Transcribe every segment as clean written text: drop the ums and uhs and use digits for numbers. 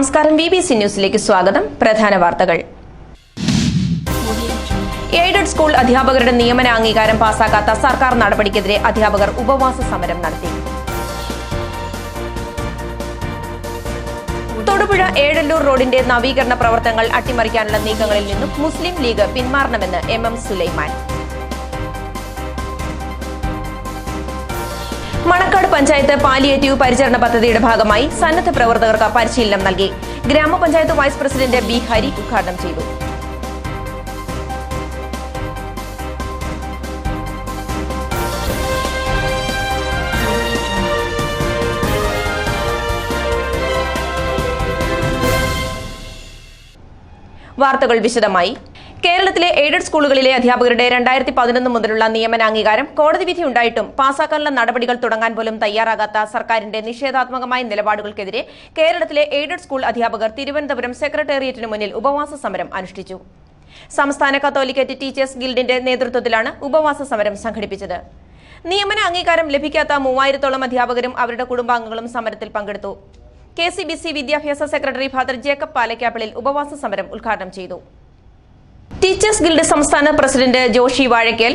നമസ്കാരം വിബിസി ന്യൂസിലേക്ക് സ്വാഗതം. പ്രധാന വാർത്തകൾ. എയ്ഡഡ് സ്കൂൾ അധ്യാപകരുടെ നിയമന അംഗീകാരം പാസാക്കാത്ത സർക്കാർ നടപടിക്കെതിരെ അധ്യാപകർ ഉപവാസ സമരം നടത്തി. തൊടുപുഴ ഏഴല്ലൂർ റോഡിന്റെ നവീകരണ പ്രവർത്തനങ്ങൾ അട്ടിമറിക്കാനുള്ള നീക്കങ്ങളിൽ നിന്നും മുസ്ലിം ലീഗ് പിന്മാറണമെന്ന് എം സുലൈമാൻ. മണക്കാട് പഞ്ചായത്ത് പാലിയേറ്റീവ് പരിചരണ പദ്ധതിയുടെ ഭാഗമായി സന്നദ്ധ പ്രവർത്തകർക്ക് പരിശീലനം നൽകി. ഗ്രാമപഞ്ചായത്ത് വൈസ് പ്രസിഡന്റ് ബി ഹരി ഉദ്ഘാടനം ചെയ്തു. വാർത്തകൾ വിശദമായി. കേരളത്തിലെ എയ്ഡഡ് സ്കൂളുകളിലെ അധ്യാപകരുടെ 2011 മുതലുള്ള നിയമനാംഗീകാരം കോടതി വിധി ഉണ്ടായിട്ടും പാസാക്കാനുള്ള നടപടികൾ തുടങ്ങാൻ പോലും തയ്യാറാകാത്ത സർക്കാരിന്റെ നിഷേധാത്മകമായ നിലപാടുകൾക്കെതിരെ കേരളത്തിലെ എയ്ഡഡ് സ്കൂൾ അധ്യാപകർ തിരുവനന്തപുരം സെക്രട്ടേറിയറ്റിന് മുന്നിൽ ഉപവാസ സമരം അനുഷ്ഠിച്ചു. സംസ്ഥാന കത്തോലിക്കറ്റ് ടീച്ചേഴ്സ് ഗിൽഡിന്റെ നേതൃത്വത്തിലാണ് ഉപവാസ സമരം സംഘടിപ്പിച്ചത്. നിയമന അംഗീകാരം ലഭിക്കാത്ത 3000-ഓളം അധ്യാപകരും അവരുടെ കുടുംബാംഗങ്ങളും സമരത്തിൽ പങ്കെടുത്തു. KCBC വിദ്യാഭ്യാസ സെക്രട്ടറി ഫാദർ ജേക്കബ് പാലക്കാപ്പിളിൽ ഉപവാസ സമരം ഉദ്ഘാടനം ചെയ്തു. ടീച്ചേഴ്സ് ഗിൽഡ് സംസ്ഥാന president Joshi Vazhakkel,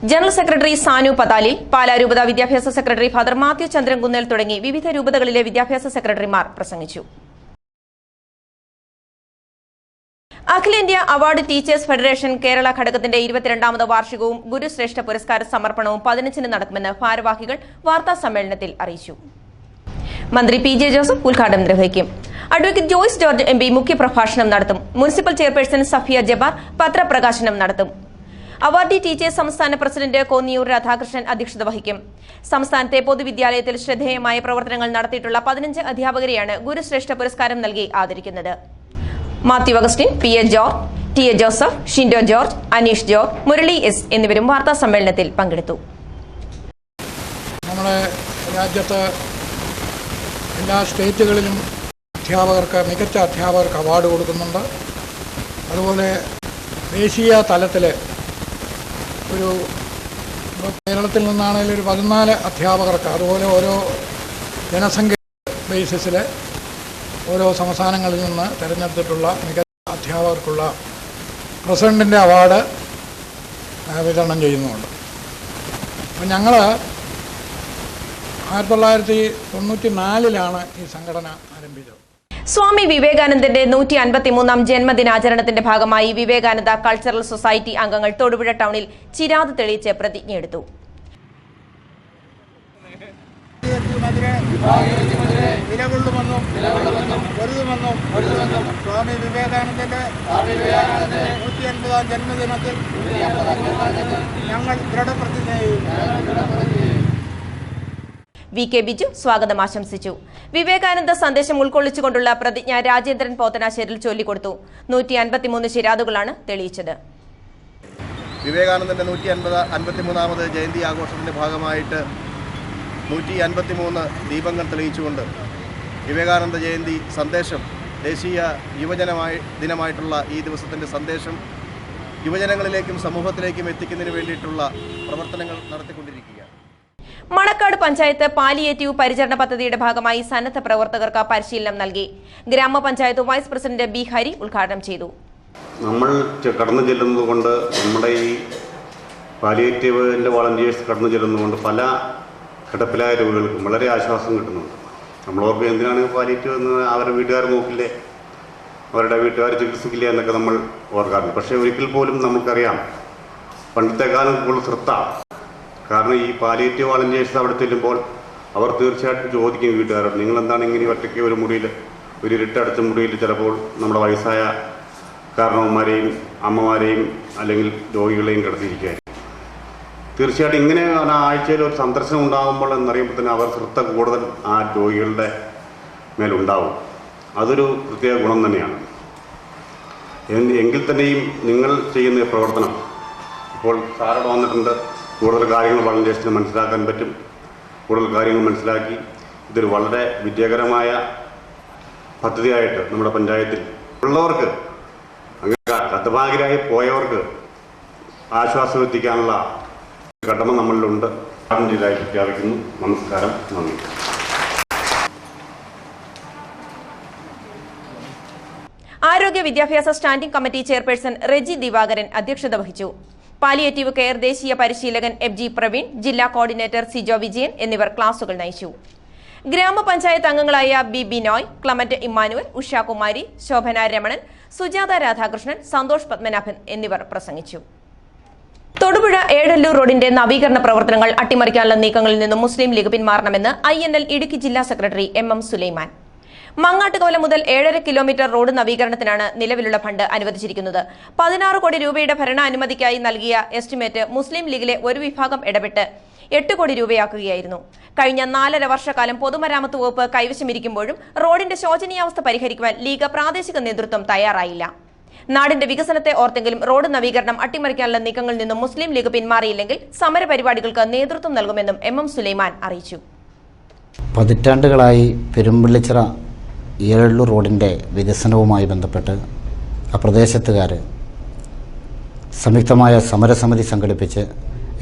general secretary Sanu Pathalil, Pala രൂപത വിദ്യാഭ്യാസ സെക്രട്ടറി ഫാദർ മാത്യു ചന്ദ്രൻകുന്നേൽ തുടങ്ങി വിവിധ രൂപതകളിലെ വിദ്യാഭ്യാസ സെക്രട്ടറിമാർ പ്രസംഗിച്ചു. അഖിലേന്ത്യാ അവാർഡ് ടീച്ചേഴ്സ് ഫെഡറേഷൻ കേരള ഘടകത്തിന്റെ 22ാമത് വാർഷികവും ഗുരുശ്രേഷ്ഠ പുരസ്കാര സമർപ്പണവും 15-ന് നടക്കുമെന്ന് ഭാരവാഹികൾ വാർത്താ സമ്മേളനത്തിൽ അറിയിച്ചു. മന്ത്രി PJ ജോസഫ് ഉദ്ഘാടനം നിർവഹിക്കും. അഡ്വക്കേറ്റ് ജോയ്സ് ജോർജ് MP മുഖ്യപ്രഭാഷണം നടത്തും. മുനിസിപ്പൽ ചെയർപേഴ്സൺ സഫിയ ജബ്ബാർ പത്രപ്രകാശനം നടത്തും. അവാർഡി ടീച്ചേഴ്സ് സംസ്ഥാന പ്രസിഡന്റ് കോന്നിയൂർ രാധാകൃഷ്ണൻ അധ്യക്ഷത വഹിക്കും. സംസ്ഥാനത്തെ പൊതുവിദ്യാലയത്തിൽ ശ്രദ്ധേയമായ പ്രവർത്തനങ്ങൾ നടത്തിയിട്ടുള്ള 15 അധ്യാപകരെയാണ് ഗുരുശ്രേഷ്ഠ പുരസ്കാരം നൽകി ആദരിക്കുന്നത്. Mathew Augustine, PA George, TA Joseph, Shindo George, Aneesh George, Murali S എന്നിവരും വാർത്താ സമ്മേളനത്തിൽ പങ്കെടുത്തു. നമ്മുടെ രാജ്യത്ത് എല്ലാ സ്റ്റേറ്റുകളിലും മികച്ച അധ്യാപകർക്ക് അവാർഡ് കൊടുക്കുന്നുണ്ട്. അതുപോലെ ദേശീയ തലത്തിൽ കേരളത്തിൽ നിന്നാണെങ്കിൽ ഒരു 14 അധ്യാപകർക്ക്, അതുപോലെ ഓരോ ജനസംഖ്യ ബേസിസിൽ ഓരോ സംസ്ഥാനങ്ങളിൽ നിന്ന് തിരഞ്ഞെടുത്തിട്ടുള്ള മികച്ച അധ്യാപകർക്കുള്ള പ്രസിഡന്റിൻ്റെ അവാർഡ് വിതരണം ചെയ്യുന്നുണ്ട്. അപ്പം ഞങ്ങൾ 1994 ഈ സംഘടന ആരംഭിച്ചത്. സ്വാമി വിവേകാനന്ദന്റെ 153ാം ജന്മദിനാചരണത്തിന്റെ ഭാഗമായി വിവേകാനന്ദ കൾച്ചറൽ സൊസൈറ്റി അംഗങ്ങൾ തൊടുപുഴ ടൗണിൽ ചിരാത് തെളിയിച്ച് പ്രതിജ്ഞയെടുത്തു. സ്വാമി വിവേകാനന്ദന്റെ 150ാം ജന്മദിനത്തിൽ ഞങ്ങൾ ദൃഢപ്രതിജ്ഞ ചെയ്യുന്നു. VK ബിജു സ്വാഗതം ആശംസിച്ചു. വിവേകാനന്ദ സന്ദേശം ഉൾക്കൊള്ളിച്ചുകൊണ്ടുള്ള പ്രതിജ്ഞ രാജേന്ദ്രൻ പോത്തനാശ്ശേരിൽ ചൊല്ലിക്കൊടുത്തു. 153 ചിരാതുകളാണ് തെളിയിച്ചത്. വിവേകാനന്ദന്റെ 153ാമത് ജയന്തി ആഘോഷത്തിന്റെ ഭാഗമായിട്ട് 153 ദീപങ്ങൾ തെളിയിച്ചുകൊണ്ട് വിവേകാനന്ദ ജയന്തി സന്ദേശം, ദേശീയ ദിനമായിട്ടുള്ള ഈ ദിവസത്തിന്റെ സന്ദേശം യുവജനങ്ങളിലേക്കും സമൂഹത്തിലേക്കും എത്തിക്കുന്നതിന് വേണ്ടിയിട്ടുള്ള പ്രവർത്തനങ്ങൾ നടത്തിക്കൊണ്ടിരിക്കുകയാണ്. മണക്കാട് പഞ്ചായത്ത് പാലിയേറ്റീവ് പരിചരണ പദ്ധതിയുടെ ഭാഗമായി സന്നദ്ധ പ്രവർത്തകർക്ക് പരിശീലനം നൽകി. ഗ്രാമപഞ്ചായത്ത് വൈസ് പ്രസിഡന്റ് ബി ഹരി ഉദ്ഘാടനം ചെയ്തു. നമ്മൾ കടന്നു ചെല്ലുന്നതുകൊണ്ട്, നമ്മുടെ ഈ പാലിയേറ്റീവിൻ്റെ വളണ്ടിയേഴ്സ് കടന്നു ചെല്ലുന്നതുകൊണ്ട് പല കിടപ്പിലായ രോഗികൾക്കും വളരെ ആശ്വാസം കിട്ടുന്നുണ്ട്. നമ്മളോർക്ക് എന്തിനാണ് പാലിയേറ്റീവ് എന്ന് അവരുടെ വീട്ടുകാർ നോക്കില്ലേ, അവരുടെ വീട്ടുകാർ ചികിത്സിക്കില്ല എന്നൊക്കെ നമ്മൾ ഓർക്കാറുണ്ട്. പക്ഷേ ഒരിക്കൽ പോലും നമുക്കറിയാം, പണ്ടത്തെക്കാലം കൂടുതൽ ശ്രദ്ധ. കാരണം ഈ പാലിയേറ്റീവ് വളണ്ടിയേഴ്സ് അവിടെ ചെല്ലുമ്പോൾ അവർ തീർച്ചയായിട്ടും ചോദിക്കും വീട്ടുകാരോട്, നിങ്ങളെന്താണ് ഇങ്ങനെ ഒറ്റയ്ക്ക് ഒരു മുറിയിൽ, ഒരു ഇരുട്ടടച്ച മുറിയിൽ ചിലപ്പോൾ നമ്മുടെ വയസ്സായ കാരണവന്മാരെയും അമ്മമാരെയും അല്ലെങ്കിൽ രോഗികളെയും കിടത്തിയിരിക്കുകയായിരിക്കും. തീർച്ചയായിട്ടും ഇങ്ങനെ ആഴ്ചയിൽ ഒരു സന്ദർശനം ഉണ്ടാകുമ്പോൾ എന്നറിയുമ്പോൾ തന്നെ അവർ ശ്രദ്ധ കൂടുതൽ ആ രോഗികളുടെ മേലുണ്ടാവും. അതൊരു പ്രത്യേക ഗുണം തന്നെയാണ്. എങ്കിൽ തന്നെയും നിങ്ങൾ ചെയ്യുന്ന പ്രവർത്തനം ഇപ്പോൾ സാറോട് വന്നിട്ടുണ്ട്, കൂടുതൽ കാര്യങ്ങൾ വളണ്ടിയേഴ്സിന് മനസ്സിലാക്കാൻ പറ്റും. കൂടുതൽ കാര്യങ്ങൾ മനസ്സിലാക്കി ഇതൊരു വളരെ വിജയകരമായ പദ്ധതിയായിട്ട് നമ്മുടെ പഞ്ചായത്തിൽ ഉള്ളവർക്ക്, അങ്ങനെ ഹതഭാഗ്യരായി പോയവർക്ക് ആശ്വാസം എത്തിക്കാനുള്ള കടമ നമ്മളിലുണ്ട്. ജില്ലയിൽ പ്രഖ്യാപിക്കുന്നു. നമസ്കാരം, നന്ദി. വിദ്യാഭ്യാസ standing committee chairperson Reji Divakaran അധ്യക്ഷത വഹിച്ചു. പാലിയേറ്റീവ് കെയർ ദേശീയ പരിശീലകൻ FG പ്രവീൺ, ജില്ലാ കോർഡിനേറ്റർ സിജോ വിജയൻ എന്നിവർ ക്ലാസുകൾ നയിച്ചു. ഗ്രാമപഞ്ചായത്ത് അംഗങ്ങളായ B Binoy, Clement Emmanuel, Ushakumari, Shobhana Ramanan, Sujatha Radhakrishnan, Santhosh Padmanabhan എന്നിവർ പ്രസംഗിച്ചു. തൊടുപുഴ ഏഴല്ലൂർ റോഡിന്റെ നവീകരണ പ്രവർത്തനങ്ങൾ അട്ടിമറിക്കാനുള്ള നീക്കങ്ങളിൽ നിന്നും മുസ്ലിം ലീഗ് പിന്മാറണമെന്ന് INL ഇടുക്കി ജില്ലാ സെക്രട്ടറി MM സുലൈമാൻ. മങ്ങാട്ടുകവല മുതൽ 7.5 കിലോമീറ്റർ റോഡ് നവീകരണത്തിനാണ് നിലവിലുള്ള ഫണ്ട് അനുവദിച്ചിരിക്കുന്നത്. 16 കോടി രൂപയുടെ ഭരണാനുമതിക്കായി നൽകിയ എസ്റ്റിമേറ്റ് മുസ്ലിം ലീഗിലെ ഒരു വിഭാഗം ഇടപെട്ട് 8 കോടി രൂപയാക്കുകയായിരുന്നു. കഴിഞ്ഞ 4.5 വർഷക്കാലം പൊതുമരാമത്ത് വകുപ്പ് കൈവശമിരിക്കുമ്പോഴും റോഡിന്റെ ശോചനീയാവസ്ഥ പരിഹരിക്കുവാൻ ലീഗ് പ്രാദേശിക നേതൃത്വം തയ്യാറായില്ല. നാടിന്റെ വികസനത്തെ ഓർത്തെങ്കിലും റോഡ് നവീകരണം അട്ടിമറിക്കാനുള്ള നീക്കങ്ങളിൽ നിന്നും മുസ്ലിം ലീഗ് പിന്മാറിയില്ലെങ്കിൽ സമരപരിപാടികൾക്ക് നേതൃത്വം നൽകുമെന്നും MM സുലൈമാൻ അറിയിച്ചു. പതിറ്റാണ്ടുകളായി പെരുമ്പിള്ളിച്ചിറ ഏഴല്ലൂർ റോഡിൻ്റെ വികസനവുമായി ബന്ധപ്പെട്ട് ആ പ്രദേശത്തുകാർ സംയുക്തമായ സമരസമിതി സംഘടിപ്പിച്ച്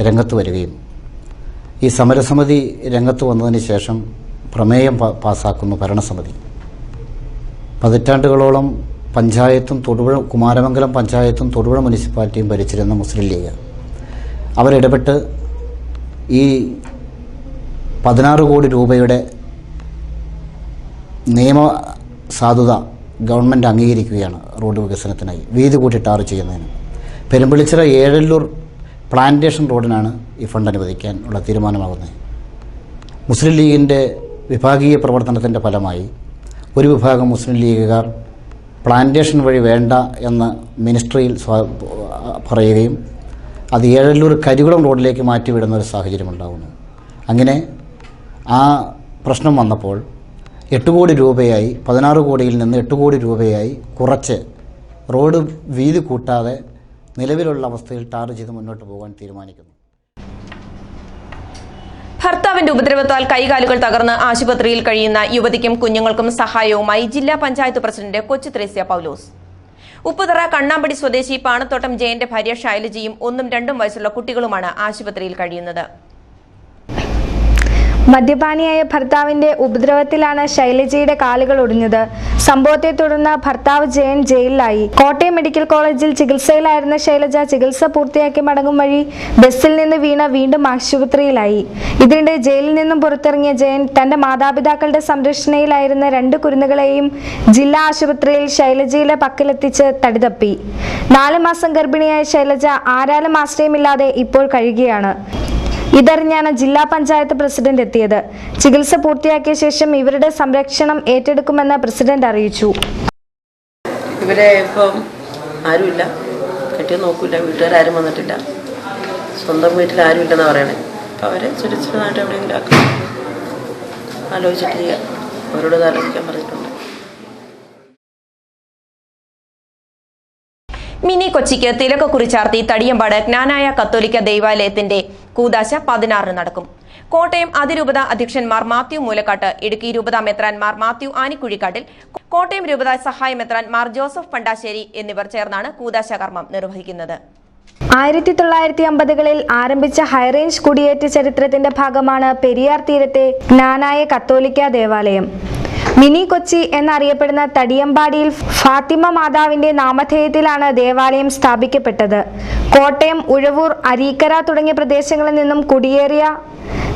രംഗത്ത് വരികയും ഈ സമരസമിതി രംഗത്ത് വന്നതിന് ശേഷം പ്രമേയം പാസ്സാക്കുന്നു ഭരണസമിതി. പതിറ്റാണ്ടുകളോളം പഞ്ചായത്തും തൊടുപുഴ കുമാരമംഗലം പഞ്ചായത്തും തൊടുപുഴ മുനിസിപ്പാലിറ്റിയും ഭരിച്ചിരുന്ന മുസ്ലിം ലീഗ് അവരിടപെട്ട് ഈ 16 കോടി രൂപയുടെ നിയമ സാധുത ഗവൺമെൻറ് അംഗീകരിക്കുകയാണ് റോഡ് വികസനത്തിനായി വീതി കൂട്ടി ടാർ ചെയ്യുന്നതിന്. പെരുമ്പിളിച്ചിറ ഏഴല്ലൂർ പ്ലാന്റേഷൻ റോഡിനാണ് ഈ ഫണ്ട് അനുവദിക്കാൻ ഉള്ള തീരുമാനമാകുന്നത്. മുസ്ലിം ലീഗിൻ്റെ വിഭാഗീയ പ്രവർത്തനത്തിൻ്റെ ഫലമായി ഒരു വിഭാഗം മുസ്ലിം ലീഗുകാർ പ്ലാന്റേഷൻ വഴി വേണ്ട എന്ന് മിനിസ്ട്രിയിൽ പറയുകയും അത് ഏഴല്ലൂർ കരികുളം റോഡിലേക്ക് മാറ്റിവിടുന്ന ഒരു സാഹചര്യം ഉണ്ടാകുന്നു. അങ്ങനെ ആ പ്രശ്നം വന്നപ്പോൾ 8 കോടി രൂപയായി 16 കോടിയിൽ നിന്ന് 8 കോടി രൂപയായി കുറച്ച് റോഡ് വീതി കൂട്ടാതെ നിലവിലുള്ള അവസ്ഥയിൽ ടാർ ചെയ്ത് മുന്നോട്ട് പോകാൻ തീരുമാനിക്കുന്നു. ഭർത്താവിന്റെ ഉപദ്രവത്താൽ കൈകാലുകൾ തകർന്ന് ആശുപത്രിയിൽ കഴിയുന്ന യുവതിക്കും കുഞ്ഞുങ്ങൾക്കും സഹായവുമായി ജില്ലാ പഞ്ചായത്ത് പ്രസിഡന്റ് കൊച്ചു ത്രേസ്യ പൗലോസ്. ഉപ്പുതറ കണ്ണാമ്പടി സ്വദേശി പാണത്തോട്ടം ജയന്റെ ഭാര്യ ശൈലജയും 1ഉം 2ഉം വയസ്സുള്ള കുട്ടികളുമാണ് ആശുപത്രിയിൽ കഴിയുന്നത്. മദ്യപാനിയായ ഭർത്താവിന്റെ ഉപദ്രവത്തിലാണ് ശൈലജയുടെ കാലുകൾ ഒടിഞ്ഞത്. സംഭവത്തെ തുടർന്ന് ഭർത്താവ് ജയൻ ജയിലിലായി. കോട്ടയം മെഡിക്കൽ കോളേജിൽ ചികിത്സയിലായിരുന്ന ശൈലജ ചികിത്സ പൂർത്തിയാക്കി മടങ്ങും വഴി ബസ്സിൽ നിന്ന് വീണ്ടും ആശുപത്രിയിലായി. ഇതിനിടെ ജയിലിൽ നിന്നും പുറത്തിറങ്ങിയ ജയൻ തന്റെ മാതാപിതാക്കളുടെ സംരക്ഷണയിലായിരുന്ന 2 കുരുന്നുകളെയും ജില്ലാ ആശുപത്രിയിൽ ശൈലജയുടെ പക്കലെത്തിച്ച് തടിതപ്പി. 4 മാസം ഗർഭിണിയായ ശൈലജ ആരാലും ആശ്രയമില്ലാതെ ഇപ്പോൾ കഴിയുകയാണ്. ഇതറിഞ്ഞാണ് ജില്ലാ പഞ്ചായത്ത് പ്രസിഡന്റ് എത്തിയത്. ചികിത്സ പൂർത്തിയാക്കിയ ശേഷം ഇവരുടെ സംരക്ഷണം ഏറ്റെടുക്കുമെന്ന് പ്രസിഡന്റ് അറിയിച്ചു. ഇവരെ ഇപ്പം ആരുമില്ല, കെട്ടി നോക്കില്ല, വീട്ടുകാരും വന്നിട്ടില്ല, സ്വന്തം വീട്ടിൽ ആരും ഇല്ലെന്ന് പറയണേ. അപ്പം അവരെ സുരക്ഷിതമായിട്ട് എവിടെയെങ്കിലും ആക്കാം ആലോചിച്ചിട്ട് ചെയ്യാം. അവരോട് ആലോചിക്കാൻ പറഞ്ഞിട്ടുണ്ട്. മിനി കൊച്ചിക്ക് തിലക കുറിച്ചാർത്തി തടിയമ്പാട് ജ്ഞാനായ കത്തോലിക്ക ദൈവാലയത്തിന്റെ കൂദാശ 16 നടക്കും. കോട്ടയം അതിരൂപത അധ്യക്ഷൻ മാർ മാത്യു മൂലക്കാട്ട്, ഇടുക്കി രൂപത മെത്രാൻ മാർ മാത്യു ആനിക്കുഴിക്കാട്ടിൽ, കോട്ടയം രൂപത സഹായ മെത്രാൻ മാർ ജോസഫ് പണ്ടാശ്ശേരി എന്നിവർ ചേർന്നാണ് കൂദാശ കർമ്മം നിർവഹിക്കുന്നത്. 1950കളിൽ ആരംഭിച്ച ഹൈറേഞ്ച് കുടിയേറ്റ ചരിത്രത്തിന്റെ ഭാഗമാണ് പെരിയാർ തീരത്തെ ജ്ഞാനായ കത്തോലിക്ക ദേവാലയം. മിനി കൊച്ചി എന്നറിയപ്പെടുന്ന തടിയമ്പാടിയിൽ ഫാത്തിമ മാതാവിന്റെ നാമധേയത്തിലാണ് ദേവാലയം സ്ഥാപിക്കപ്പെട്ടത്. കോട്ടയം, ഉഴവൂർ, അരീക്കര തുടങ്ങിയ പ്രദേശങ്ങളിൽ നിന്നും കുടിയേറിയ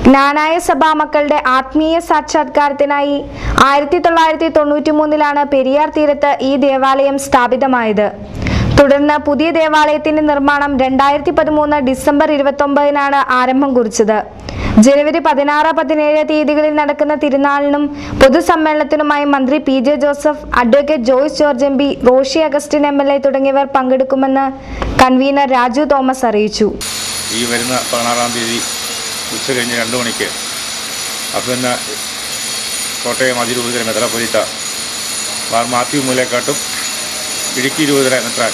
ജ്ഞാനായ സഭാ മക്കളുടെ ആത്മീയ സാക്ഷാത്കാരത്തിനായി 1993 പെരിയാർ തീരത്ത് ഈ ദേവാലയം സ്ഥാപിതമായത്. തുടർന്ന് പുതിയ ദേവാലയത്തിന്റെ നിർമ്മാണം 2013 ഡിസംബർ 29 ആരംഭം കുറിച്ചത്. ജനുവരി 16, 17 തീയതികളിൽ നടക്കുന്ന തിരുനാളിനും പൊതുസമ്മേളനത്തിനുമായി മന്ത്രി PJ Joseph, advocate Joyce George MP, Roshi Augustine MLA തുടങ്ങിയവർ പങ്കെടുക്കുമെന്ന് കൺവീനർ രാജു തോമസ് അറിയിച്ചു. ഈ വരുന്ന 16-ാം തീയതി ഉച്ചകഴിഞ്ഞ് 2 മണിക്ക് അഭിനന്ദ കോട്ടയം അതിരൂപത മെത്രാപ്പൊലീത്ത മാർ മാത്യു മൂലക്കാട്ടും ഇടുക്കി രൂപത മെത്രാൻ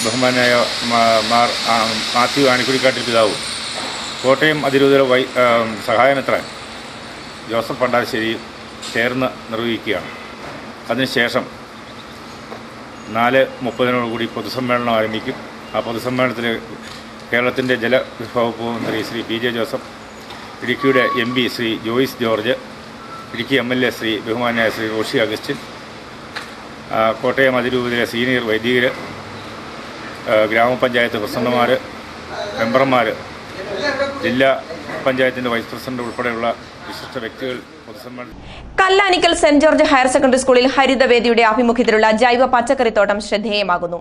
ബഹുമാനായ മാർ മാത്യു ആനിക്കുഴിക്കാട്ടിൽ പിതാവും കോട്ടയം അതിരൂപത സഹായ മെത്രാൻ ജോസഫ് പണ്ടാശ്ശേരി ചേർന്ന് നിർവഹിക്കുകയാണ്. അതിനുശേഷം 4:30 പൊതുസമ്മേളനം ആരംഭിക്കും. ആ പൊതുസമ്മേളനത്തിൽ കേരളത്തിൻ്റെ ജലവിഭവ മന്ത്രി ശ്രീ PJ ജോസഫ്, ഇടുക്കിയുടെ MP Shri Joyce George, Idukki MLA Shri ബഹുമാനായ ശ്രീ റോഷി അഗസ്റ്റിൻ, കോട്ടയം അതിരൂപതയിലെ സീനിയർ വൈദികർ, ഗ്രാമപഞ്ചായത്ത് പ്രസിഡന്റുമാർ, മെമ്പർമാർ, ജില്ലാ പഞ്ചായത്തിൻ്റെ വൈസ് പ്രസിഡന്റ് ഉൾപ്പെടെയുള്ള വിശിഷ്ട വ്യക്തികൾ പൊതുസമ്മേളനം. Kallanikkal saint George higher secondary സ്കൂളിൽ ഹരിതവേദിയുടെ ആഭിമുഖ്യത്തിലുള്ള ജൈവ പച്ചക്കറിത്തോട്ടം ശ്രദ്ധേയമാകുന്നു.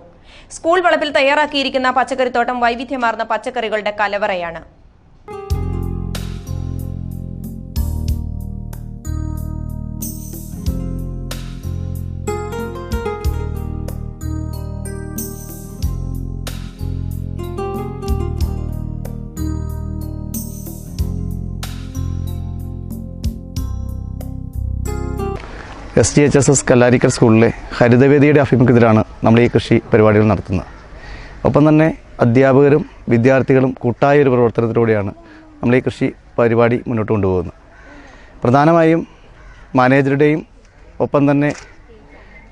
സ്കൂൾ വളപ്പിൽ തയ്യാറാക്കിയിരിക്കുന്ന പച്ചക്കറിത്തോട്ടം വൈവിധ്യമാർന്ന പച്ചക്കറികളുടെ കലവറയാണ്. SGHSS കല്ലാരിക്കൽ സ്കൂളിലെ ഹരിതവേദിയുടെ ആഭിമുഖ്യത്തിലാണ് നമ്മൾ ഈ കൃഷി പരിപാടികൾ നടത്തുന്നത്. ഒപ്പം തന്നെ അധ്യാപകരും വിദ്യാർത്ഥികളും കൂട്ടായ ഒരു പ്രവർത്തനത്തിലൂടെയാണ് നമ്മൾ ഈ കൃഷി പരിപാടി മുന്നോട്ട് കൊണ്ടുപോകുന്നത്. പ്രധാനമായും മാനേജറുടെയും ഒപ്പം തന്നെ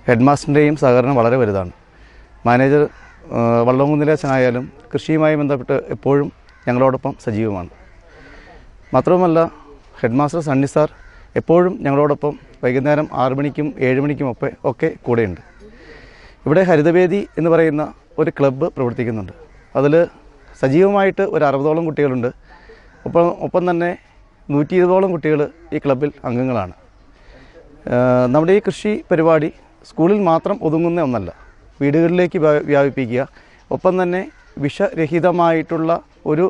ഹെഡ് മാസ്റ്ററിൻ്റെയും സഹകരണം വളരെ വലുതാണ്. മാനേജർ വള്ളംകുന്നിലെ അച്ഛനായാലും കൃഷിയുമായി ബന്ധപ്പെട്ട് എപ്പോഴും ഞങ്ങളോടൊപ്പം സജീവമാണ്. മാത്രവുമല്ല ഹെഡ് മാസ്റ്റർ സണ്ണി സാർ എപ്പോഴും ഞങ്ങളോടൊപ്പം വൈകുന്നേരം 6 മണിക്കും 7 മണിക്കും ഒക്കെ കൂടെയുണ്ട്. ഇവിടെ ഹരിതവേദി എന്ന് പറയുന്ന ഒരു ക്ലബ്ബ് പ്രവർത്തിക്കുന്നുണ്ട്. അതിൽ സജീവമായിട്ട് ഒരു 60ഓളം കുട്ടികളുണ്ട്. ഒപ്പം തന്നെ 120ഓളം കുട്ടികൾ ഈ ക്ലബ്ബിൽ അംഗങ്ങളാണ്. നമ്മുടെ ഈ കൃഷി പരിപാടി സ്കൂളിൽ മാത്രം ഒതുങ്ങുന്ന ഒന്നല്ല, വീടുകളിലേക്ക് വ്യാപിപ്പിക്കുക, ഒപ്പം തന്നെ വിഷരഹിതമായിട്ടുള്ള ഒരു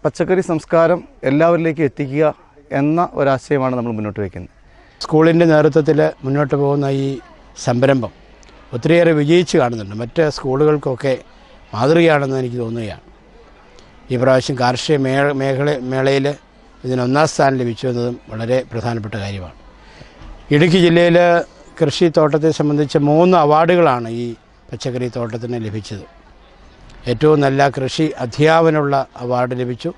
പച്ചക്കറി സംസ്കാരം എല്ലാവരിലേക്കും എത്തിക്കുക എന്ന ഒരാശയമാണ് നമ്മൾ മുന്നോട്ട് വയ്ക്കുന്നത്. സ്കൂളിൻ്റെ നേതൃത്വത്തിൽ മുന്നോട്ട് പോകുന്ന ഈ സംരംഭം ഒത്തിരിയേറെ വിജയിച്ച് കാണുന്നുണ്ട്. മറ്റ് സ്കൂളുകൾക്കൊക്കെ മാതൃകയാണെന്ന് എനിക്ക് തോന്നുകയാണ്. ഈ പ്രാവശ്യം കാർഷിക മേളയിൽ ഇതിന് 1ാം സ്ഥാനം ലഭിച്ചു എന്നതും വളരെ പ്രധാനപ്പെട്ട കാര്യമാണ്. ഇടുക്കി ജില്ലയിൽ കൃഷിത്തോട്ടത്തെ സംബന്ധിച്ച് 3 അവാർഡുകളാണ് ഈ പച്ചക്കറി തോട്ടത്തിന് ലഭിച്ചത്. ഏറ്റവും നല്ല കൃഷി അധ്യാപനമുള്ള അവാർഡ് ലഭിച്ചു.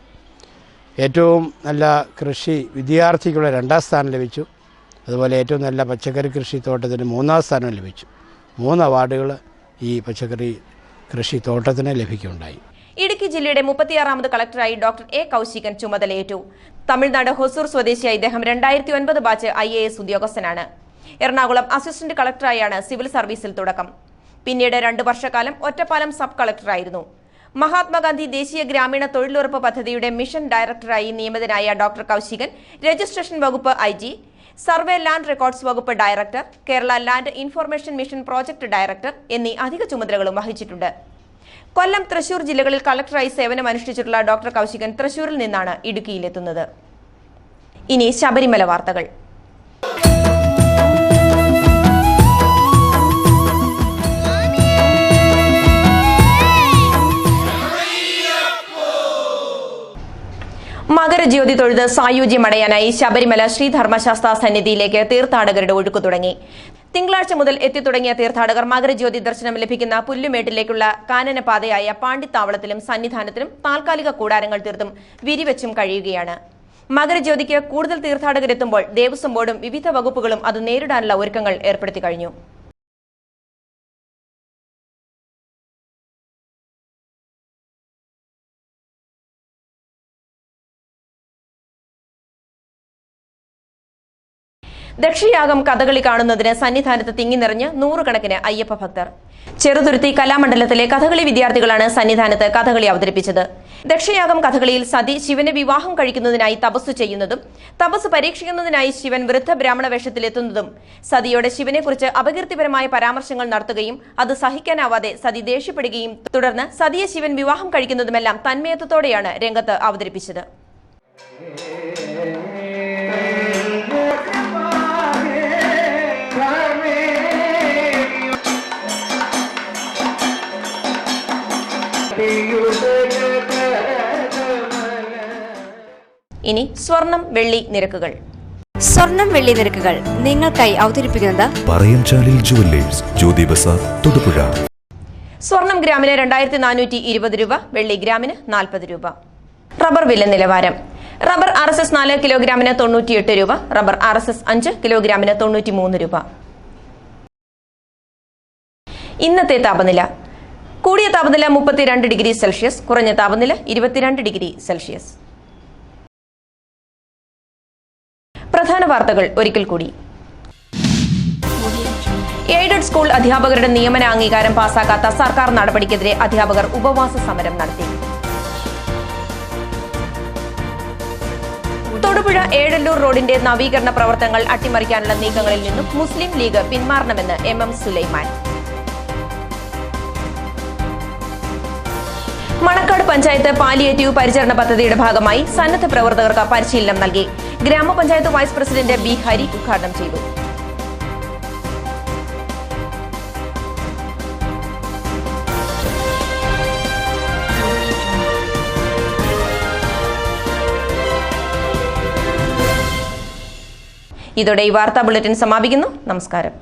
ഏറ്റവും നല്ല കൃഷി വിദ്യാർത്ഥിക്കുള്ള 2ാം സ്ഥാനം ലഭിച്ചു. അതുപോലെ ഏറ്റവും നല്ല പച്ചക്കറി കൃഷിത്തോട്ടത്തിന് 3ാം സ്ഥാനം ലഭിച്ചു. 3 അവാർഡുകൾ ഈ പച്ചക്കറി കൃഷിത്തോട്ടത്തിന് ലഭിക്കുകയുണ്ടായി. ഇടുക്കി ജില്ലയുടെ 36ാമത് കളക്ടറായി ഡോക്ടർ എ കൗശികൻ ചുമതലയേറ്റു. തമിഴ്നാട് ഹൊസൂർ സ്വദേശിയായ ഇദ്ദേഹം 2009 ബാച്ച് IAS ഉദ്യോഗസ്ഥനാണ്. എറണാകുളം അസിസ്റ്റന്റ് കളക്ടറായാണ് സിവിൽ സർവീസിൽ തുടക്കം. പിന്നീട് 2 വർഷക്കാലം ഒറ്റപ്പാലം സബ് കളക്ടറായിരുന്നു. മഹാത്മാഗാന്ധി ദേശീയ ഗ്രാമീണ തൊഴിലുറപ്പ് പദ്ധതിയുടെ മിഷൻ ഡയറക്ടറായി നിയമിതനായ ഡോക്ടർ കൗശികൻ രജിസ്ട്രേഷൻ വകുപ്പ് IG, സർവേ ലാൻഡ് റെക്കോർഡ്സ് വകുപ്പ് director, Kerala land information mission project director എന്നീ അധിക ചുമതലകളും വഹിച്ചിട്ടുണ്ട്. കൊല്ലം, തൃശൂർ ജില്ലകളിൽ കളക്ടറായി സേവനമനുഷ്ഠിച്ചിട്ടുള്ള ഡോക്ടർ കൗശികൻ തൃശൂരിൽ നിന്നാണ് ഇടുക്കിയിലെത്തുന്നത്. ഇനി ശബരിമല വാർത്തകൾ. മകരജ്യോതി തൊഴുത് സായുജ്യമടയാനായി ശബരിമല ശ്രീധർമ്മശാസ്ത്ര സന്നിധിയിലേക്ക് തീർത്ഥാടകരുടെ ഒഴുക്ക് തുടങ്ങി. തിങ്കളാഴ്ച മുതൽ എത്തിത്തുടങ്ങിയ തീർത്ഥാടകർ മകരജ്യോതി ദർശനം ലഭിക്കുന്ന പുല്ലുമേട്ടിലേക്കുള്ള കാനനപാതയായ പാണ്ടിത്താവളത്തിലും സന്നിധാനത്തിലും താൽക്കാലിക കൂടാരങ്ങൾ തീർത്തും വിരിവെച്ചും കഴിയുകയാണ്. മകരജ്യോതിക്ക് കൂടുതൽ തീർത്ഥാടകരെത്തുമ്പോൾ ദേവസ്വം ബോർഡും വിവിധ വകുപ്പുകളും അത് നേരിടാനുള്ള ഒരുക്കങ്ങൾ ഏർപ്പെടുത്തി കഴിഞ്ഞു. ദക്ഷിയാഗം കഥകളി കാണുന്നതിന് സന്നിധാനത്ത് തിങ്ങി നിറഞ്ഞ് 100 കണക്കിന് അയ്യപ്പ ഭക്തർ. ചെറുതുരുത്തി കലാമണ്ഡലത്തിലെ കഥകളി വിദ്യാർത്ഥികളാണ് സന്നിധാനത്ത് കഥകളി അവതരിപ്പിച്ചത്. ദക്ഷിയാഗം കഥകളിയിൽ സതി ശിവനെ വിവാഹം കഴിക്കുന്നതിനായി തപസ്സു ചെയ്യുന്നതും തപസ് പരീക്ഷിക്കുന്നതിനായി ശിവൻ വൃദ്ധ ബ്രാഹ്മണ വേഷത്തിലെത്തുന്നതും സതിയോട് ശിവനെക്കുറിച്ച് അപകീർത്തിപരമായ പരാമർശങ്ങൾ നടത്തുകയും അത് സഹിക്കാനാവാതെ സതി ദേഷ്യപ്പെടുകയും തുടർന്ന് സതിയെ ശിവൻ വിവാഹം കഴിക്കുന്നതുമെല്ലാം തന്മയത്വത്തോടെയാണ് രംഗത്ത് അവതരിപ്പിച്ചത്. ഇനി സ്വർണം വെള്ളി നിരക്കുകൾ. സ്വർണം വെള്ളി നിരക്കുകൾ നിങ്ങൾക്കായി അവതരിപ്പിക്കുന്നത് പറയൻചാലിൽ ജുവല്ലേഴ്സ്, ജ്യോതി ബസാർ, തൊടുപുഴ. സ്വർണം ഗ്രാമിന് 2420 രൂപ, വെള്ളി ഗ്രാമിന് 40 രൂപ. റബ്ബർ വില നിലവാരം. റബ്ബർ RSS 4 കിലോഗ്രാമിന് 98 രൂപ, റബ്ബർ RSS 5 കിലോഗ്രാമിന് 93 രൂപ. ഇന്നത്തെ താപനില. കൂടിയ താപനില 32 ഡിഗ്രി സെൽഷ്യസ്, കുറഞ്ഞ താപനില 22 ഡിഗ്രി സെൽഷ്യസ്. പ്രധാന വാർത്തകൾ ഒരിക്കൽ കൂടി. എയ്ഡഡ് സ്കൂൾ അധ്യാപകരുടെ നിയമന അംഗീകാരം പാസാക്കാത്ത സർക്കാർ നടപടിക്കെതിരെ അധ്യാപകർ ഉപവാസ സമരം നടത്തി. തൊടുപുഴ ഏഴല്ലൂർ റോഡിന്റെ നവീകരണ പ്രവർത്തനങ്ങൾ അട്ടിമറിക്കാനുള്ള നീക്കങ്ങളിൽ നിന്നും മുസ്ലിം ലീഗ് പിന്മാറണമെന്ന് MM സുലൈമാൻ. മണക്കാട് പഞ്ചായത്ത് പാലിയേറ്റീവ് പരിചരണ പദ്ധതിയുടെ ഭാഗമായി സന്നദ്ധ പ്രവർത്തകർക്ക് പരിശീലനം നൽകി. ഗ്രാമപഞ്ചായത്ത് വൈസ് പ്രസിഡന്റ് B ഹരി ഉദ്ഘാടനം ചെയ്തു. ഇതോടെ ഈ വാർത്താ ബുള്ളറ്റിൻ സമാപിക്കുന്നു. നമസ്കാരം.